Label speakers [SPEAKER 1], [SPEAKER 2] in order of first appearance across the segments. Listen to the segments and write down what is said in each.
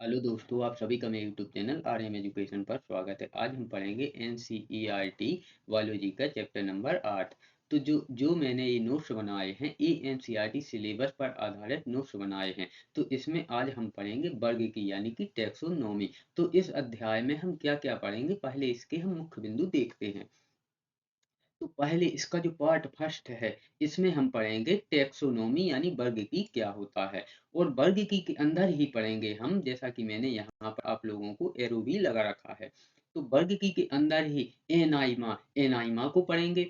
[SPEAKER 1] Hello दोस्तों, आप सभी का मेरे यूट्यूब चैनल आरएम एजुकेशन पर स्वागत है। आज हम पढ़ेंगे एनसीईआरटी बायोलॉजी का चैप्टर नंबर 8। तो जो मैंने ये नोट्स बनाए हैं, ये एनसीईआरटी सिलेबस पर आधारित नोट्स बनाए हैं। तो इसमें आज हम पढ़ेंगे वर्ग की यानी कि टैक्सोनॉमी। तो इस अध्याय में हम क्या क्या पढ़ेंगे, पहले इसके हम मुख्य बिंदु देखते हैं। तो पहले इसका जो पार्ट फर्स्ट है, इसमें हम पढ़ेंगे टैक्सोनॉमी यानी वर्ग की क्या होता है। और वर्ग की के अंदर ही पढ़ेंगे हम, जैसा कि मैंने यहाँ पर आप लोगों को एरो भी लगा रखा है। तो वर्ग की के अंदर ही एनाइमा एनाइमा को पढ़ेंगे।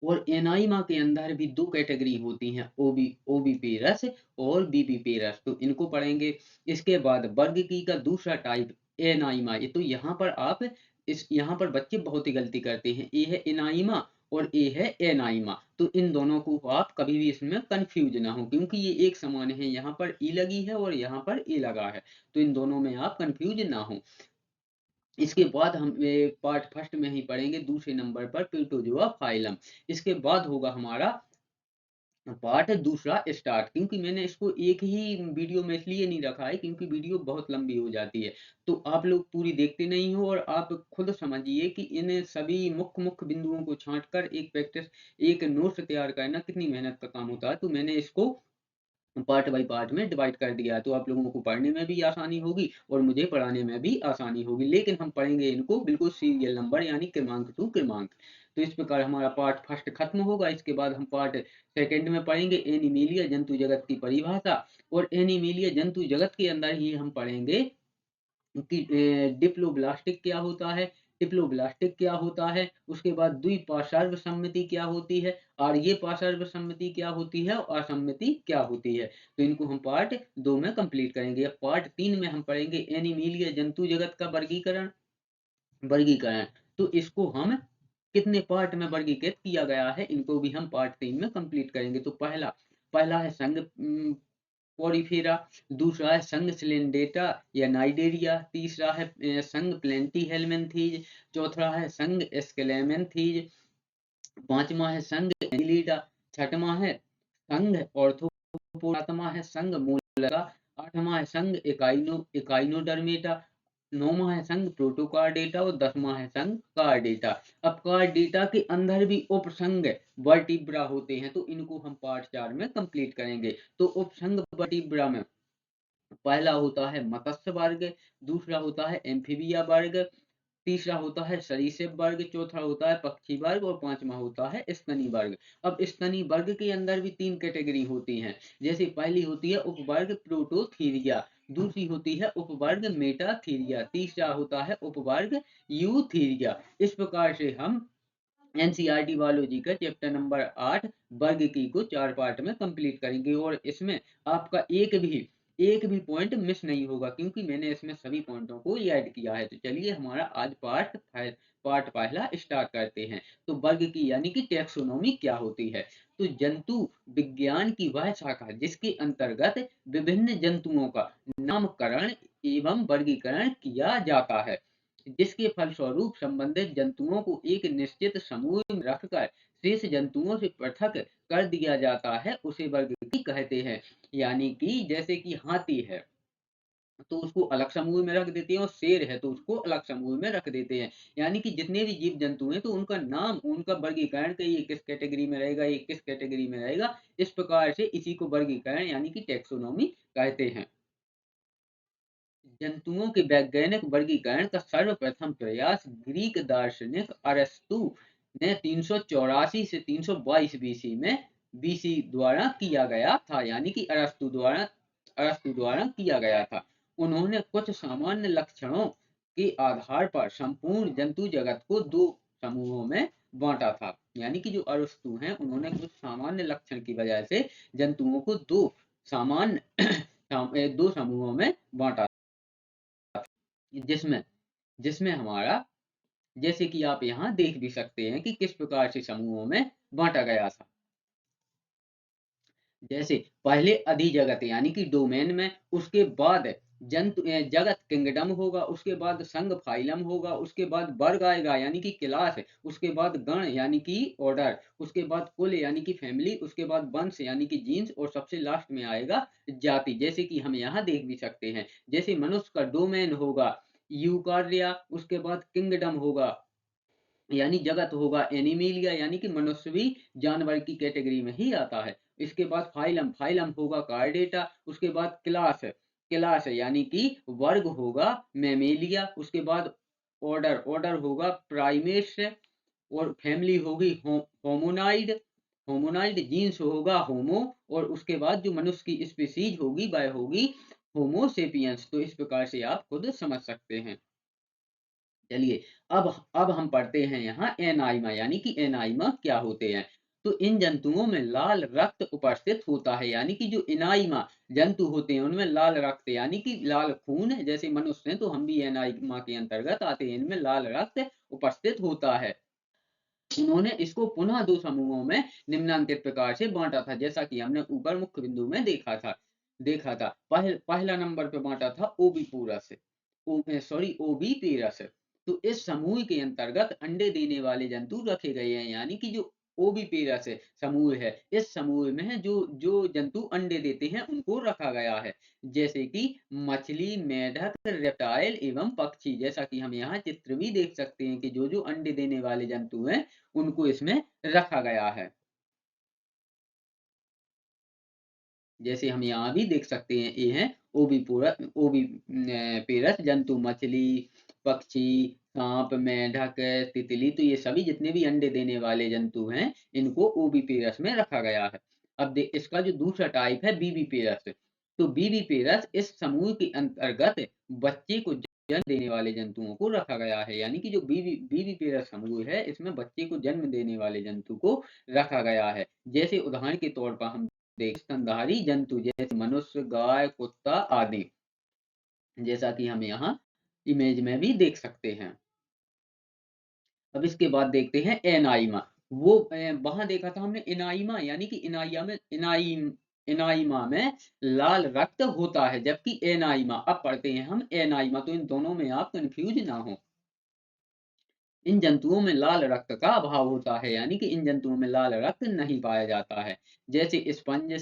[SPEAKER 1] और एनाइमा के अंदर भी दो कैटेगरी होती हैं, ओबीपेरस और बीबीपेरस, तो इनको पढ़ेंगे। इसके बाद वर्ग की का दूसरा टाइप एनाइमा। ये तो यहाँ पर आप इस यहाँ पर बच्चे बहुत ही गलती करते हैं। ए है एनाइमा और ए है एनाइमा। तो इन दोनों को आप कभी भी इसमें कंफ्यूज ना हो, क्योंकि ये एक समान है। यहाँ पर ई लगी है और यहाँ पर ए लगा है, तो इन दोनों में आप कंफ्यूज ना हो। इसके बाद हम पार्ट फर्स्ट में ही पढ़ेंगे दूसरे नंबर पर प्रोटोजोआ फाइलम। इसके बाद होगा हमारा पार्ट दूसरा स्टार्ट, क्योंकि मैंने इसको एक ही वीडियो में इसलिए नहीं रखा है क्योंकि वीडियो बहुत लंबी हो जाती है। तो आप लोग पूरी देखते नहीं हो और आप खुद समझिए कि इन सभी मुख्य मुख्य बिंदुओं को छांट कर एक प्रैक्टिस एक नोट्स तैयार करना कितनी मेहनत का काम होता है। तो मैंने इसको पार्ट बाय पार्ट में डिवाइड कर दिया है, तो आप लोगों को पढ़ने में भी आसानी होगी और मुझे पढ़ाने में भी आसानी होगी। लेकिन हम पढ़ेंगे इनको बिल्कुल सीरियल नंबर यानी क्रमांक टू क्रमांक। तो इस प्रकार हमारा पार्ट फर्स्ट खत्म होगा। इसके बाद हम पार्ट सेकंड में पढ़ेंगे एनिमेलिया जंतु जगत की परिभाषा। और एनिमेलिया जंतु जगत के अंदर ही हम पढ़ेंगे कि डिप्लोब्लास्टिक क्या होता है, डिप्लोब्लास्टिक क्या होता है, उसके बाद द्विपार्श्व सम्मिति क्या होती है, और ये पार्श्व सम्मिति क्या होती है और असम्मिति क्या होती है। तो इनको हम पार्ट 2 में कंप्लीट करेंगे। अब पार्ट 3 में हम पढ़ेंगे एनिमेलिया जंतु जगत का वर्गीकरण वर्गीकरण। तो इसको हम कितने पार्ट में वर्गीकृत किया गया है, इनको भी हम पार्ट 3 में कंप्लीट करेंगे। तो पहला पहला है संघ पोरिफेरा, दूसरा है संघ सिलेंडेटा या नाइडेरिया, तीसरा है संघ प्लेंटीहेल्मिन्थीज, चौथा है संघ एस्केलेमेंथीज, पांचवा है संघ एनिलिडा, छठवां है संघ ऑर्थोपोडा, सातवां है संघ मोलस्का, आठवां है संघ इकाइनोडर्मेटा, नौवां है संघ प्रोटोकार्डेटा और 10वां है संघ कार्डेटा। अब कार्डेटा के अंदर भी उपसंघ वर्टिब्रा होते हैं, तो इनको हम पार्ट 4 में कंप्लीट करेंगे। तो उपसंघ वर्टिब्रा में पहला होता है मत्स्य वर्ग, दूसरा होता है एम्फीबिया वर्ग, तीसरा होता है सरीसृप वर्ग, चौथा होता है पक्षी वर्ग और पांचवा होता है स्तनी वर्ग। अब स्तनी वर्ग के अंदर भी तीन कैटेगरी होती हैं। जैसे पहली होती है उपवर्ग प्रोटोथीरिया, दूसरी होती है उपवर्ग मेटाथीरिया, तीसरा होता है उपवर्ग यूथीरिया। इस प्रकार से हम एनसीईआरटी बायोलॉजी का चैप्टर नंबर 8 वर्ग की को 4 पार्ट में कंप्लीट करेंगे। और इसमें आपका एक भी पॉइंट मिस नहीं होगा, क्योंकि मैंने इसमें सभी पॉइंटों को ऐड किया है। तो चलिए हमारा आज पार्ट पहला स्टार्ट करते हैं। तो वर्ग की यानी कि टैक्सोनॉमी क्या होती है। तो जंतु विज्ञान की वह शाखा जिसके अंतर्गत विभिन्न जंतुओं का नामकरण एवं वर्गीकरण किया जाता है, जिसके फलस्वरूप संबंधित जंतुओं को एक निश्चित समूह में रखकर शेष जंतुओं से पृथक कर दिया जाता है, उसे वर्ग की कहते हैं। यानी कि जैसे कि हाथी है तो उसको अलग समूह में रख देते हैं, और शेर है तो उसको अलग समूह में रख देते हैं। यानी कि जितने भी जीव जंतु हैं तो उनका नाम, उनका वर्गीकरण कि ये किस कैटेगरी में रहेगा, ये किस कैटेगरी में रहेगा, इस प्रकार से इसी को वर्गीकरण यानी कि टैक्सोनॉमी कहते हैं। जंतुओं के वैज्ञानिक वर्गीकरण का सर्वप्रथम प्रयास ग्रीक दार्शनिक अरस्तु ने 384 से 322 बीसी द्वारा किया गया था। यानी कि अरस्तु द्वारा किया गया था। उन्होंने कुछ सामान्य लक्षणों के आधार पर संपूर्ण जंतु जगत को दो समूहों में बांटा था। यानी कि जो अरस्तु हैं उन्होंने कुछ सामान्य लक्षण की वजह से जंतुओं को सामान्य दो समूहों में बांटा, जिसमें जिसमें हमारा, जैसे कि आप यहाँ देख भी सकते हैं कि किस प्रकार से समूहों में बांटा गया था। जैसे पहले अधिजगत यानी कि डोमेन में, उसके बाद जंतु जगत किंगडम होगा, उसके बाद संघ फाइलम होगा, उसके बाद वर्ग आएगा यानी कि क्लास, उसके बाद गण यानी कि ऑर्डर, उसके बाद कुल यानी कि फैमिली, उसके बाद वंश यानी कि जीन्स और सबसे लास्ट में आएगा जाति। जैसे कि हम यहाँ देख भी सकते हैं, जैसे मनुष्य का डोमेन होगा यूकार्या, उसके बाद किंगडम होगा यानी जगत होगा एनिमेलिया यानी कि मनुष्य भी जानवर की कैटेगरी में ही आता है। इसके बाद फाइलम, फाइलम होगा कार्डेटा, उसके बाद क्लास, क्लास यानी कि वर्ग होगा मैमेलिया, उसके बाद ऑर्डर, ऑर्डर होगा प्राइमेट्स और फैमिली होगी होमोनाइड, होमोनाइड जीन्स होगा होमो और उसके बाद जो मनुष्य की स्पीसीज होगी वह होगी होमोसेपियंस। तो इस प्रकार से आप खुद समझ सकते हैं। चलिए अब हम पढ़ते हैं यहाँ एनाइमा यानी कि एनाइमा क्या होते हैं। तो इन जंतुओं में लाल रक्त उपस्थित होता है यानी कि जो एनाइमा जंतु होते हैं उनमें लाल रक्त यानी कि लाल खून है, जैसे मनुष्य हैं तो हम भी एनाइमा के अंतर्गत आते हैं, इनमें लाल रक्त उपस्थित होता है। उन्होंने इसको पुनः दो समूहों में निम्नांकित प्रकार से बांटा था, जैसा कि हमने ऊपर मुख्य बिंदु में देखा था। पहला नंबर पे बांटा था ओबीपूरस, ओबी पेरस। तो इस समूह के अंतर्गत अंडे देने वाले जंतु रखे गए हैं यानी कि जो ओबीपेरस समूह है, इस समूह में जो जो जंतु अंडे देते हैं उनको रखा गया है, जैसे कि मछली, मेढक, रेप्टाइल एवं पक्षी। जैसा कि हम यहाँ चित्र भी देख सकते हैं कि जो जो अंडे देने वाले जंतु हैं उनको इसमें रखा गया है। जैसे हम यहाँ भी देख सकते हैं, ये हैं ओबीपेरस जंतु, मछली, पक्षी, सांप, मेढक, तितली। तो ये सभी जितने भी अंडे देने वाले जंतु हैं इनको ओबीपेरस में रखा गया है। अब इसका जो दूसरा टाइप है बीबीपेरस, तो बीबीपेरस इस समूह के अंतर्गत बच्चे को जन्म देने वाले जंतुओं को रखा गया है यानी कि जो बीबीपेरस समूह है इसमें बच्चे को जन्म देने वाले जंतु को रखा गया है। जैसे उदाहरण के तौर पर हम देख स्तनधारी जंतु जैसे मनुष्य, गाय, कुत्ता आदि, जैसा कि हम यहाँ इमेज में भी देख सकते हैं। अब इसके बाद देखते हैं एनाइमा। वो वहां देखा था हमने इनाइमा यानी कि इनाइमा में लाल रक्त होता है, जबकि एनाइमा अब पढ़ते हैं हम एनाइमा। तो इन दोनों में आप कंफ्यूज ना हो। इन जंतुओं में लाल रक्त का अभाव होता है यानी कि इन जंतुओं में लाल रक्त नहीं पाया जाता है, जैसे स्पंज,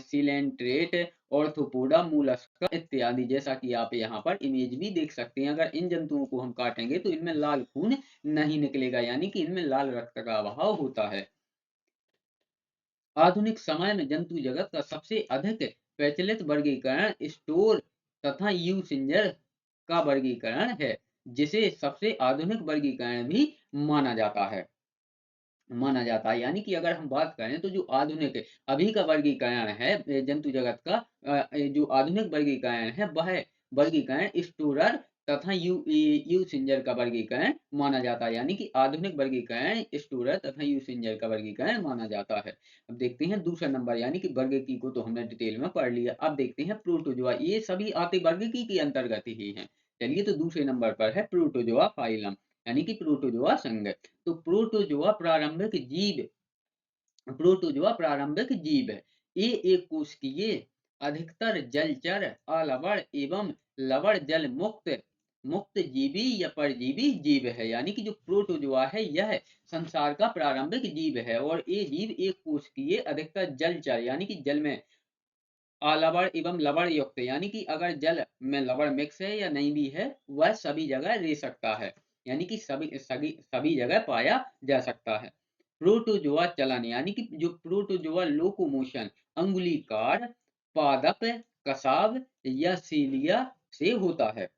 [SPEAKER 1] सिलेंट्रेट, ऑर्थोपोडा, मोलस्का इत्यादि। जैसा कि आप यहाँ पर इमेज भी देख सकते हैं, अगर इन जंतुओं को हम काटेंगे तो इनमें लाल खून नहीं निकलेगा यानी कि इनमें लाल रक्त का अभाव होता है। आधुनिक समय में जंतु जगत का सबसे अधिक प्रचलित वर्गीकरण स्टोर तथा यूसिंजर का वर्गीकरण है, जिसे सबसे आधुनिक वर्गीकरण भी माना जाता है। यानी कि अगर हम बात करें तो जो आधुनिक अभी का वर्गीकरण है जंतु जगत का, जो आधुनिक वर्गीकरण है वह वर्गीकरण स्टोरर तथा यूसिंजर का वर्गीकरण माना जाता है यानी कि आधुनिक वर्गीकरण स्टोरर तथा यूसिंजर का वर्गीकरण माना जाता है। अब देखते हैं दूसरा नंबर यानी कि वर्गीकी को तो हमने डिटेल में पढ़ लिया। अब देखते हैं प्रोटोजोआ, ये सभी आते वर्गीकी के अंतर्गत ही हैं। चलिए तो दूसरे नंबर पर है प्रोटोजोआ फाइलम यानी कि प्रोटोजोआ संघ। तो प्रोटोजोआ प्रारंभिक जीव है। ये एक कोशिकीय अधिकतर जलचर, अलवण एवं लवण जल मुक्त मुक्त जीवी या परजीवी जीव है यानी कि जो प्रोटोजोआ है यह संसार का प्रारंभिक जीव है और ये जीव एक कोशिकीय अधिकतर जलचर यानी कि जल में लवण एवं लवण युक्त यानी कि अगर जल में लवण मिक्स है या नहीं भी है वह सभी जगह रह सकता है यानी कि सभी जगह पाया जा सकता है। प्रोटोजोआ चलन यानी कि जो प्रोटोजोआ लोकोमोशन अंगुलीकार, पादप, कसाव या सीलिया से होता है।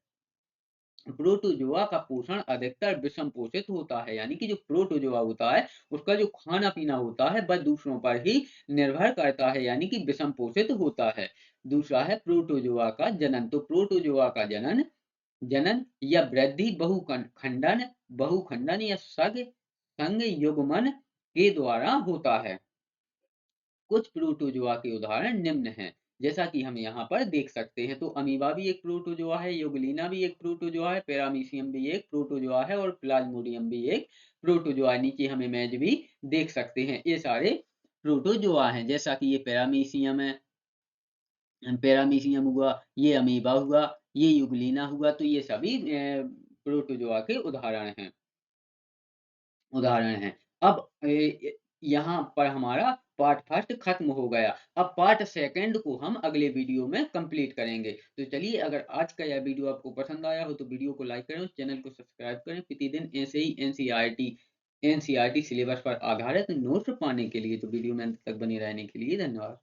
[SPEAKER 1] प्रोटोजोआ का पोषण अधिकतर विषम पोषित होता है यानी कि जो प्रोटोजोआ होता है उसका जो खाना पीना होता है वह दूसरों पर ही निर्भर करता है यानी कि विषम पोषित होता है। दूसरा है प्रोटोजोआ का जनन। तो प्रोटोजोआ का जनन जनन या वृद्धि बहुखंडन या संग युग्मन के द्वारा होता है। कुछ प्रोटोजोआ के उदाहरण निम्न हैं, जैसा कि हम यहाँ पर देख सकते हैं। तो अमीबा भी एक प्रोटोजोआ है, यूग्लिना भी एक प्रोटोजोआ है, पैरामीशियम भी एक प्रोटोजोआ है और प्लाज्मोडियम भी एक प्रोटोजोआ है। नीचे हम इमेज भी देख सकते हैं, ये सारे प्रोटोजोआ हैं। जैसा कि ये पैरामीशियम है, पैरामीशियम हुआ, ये अमीबा हुआ, ये यूग्लिना हुआ, तो ये सभी प्रोटोज़ोआ के उदाहरण हैं। अब यहाँ पर हमारा पार्ट फर्स्ट खत्म हो गया। अब पार्ट सेकंड को हम अगले वीडियो में कंप्लीट करेंगे। तो चलिए, अगर आज का यह वीडियो आपको पसंद आया हो तो वीडियो को लाइक करें, चैनल को सब्सक्राइब करें। प्रतिदिन ऐसे ही एनसीईआरटी सिलेबस पर आधारित नोट्स पाने के लिए तो वीडियो में अंत तक बने रहने के लिए धन्यवाद।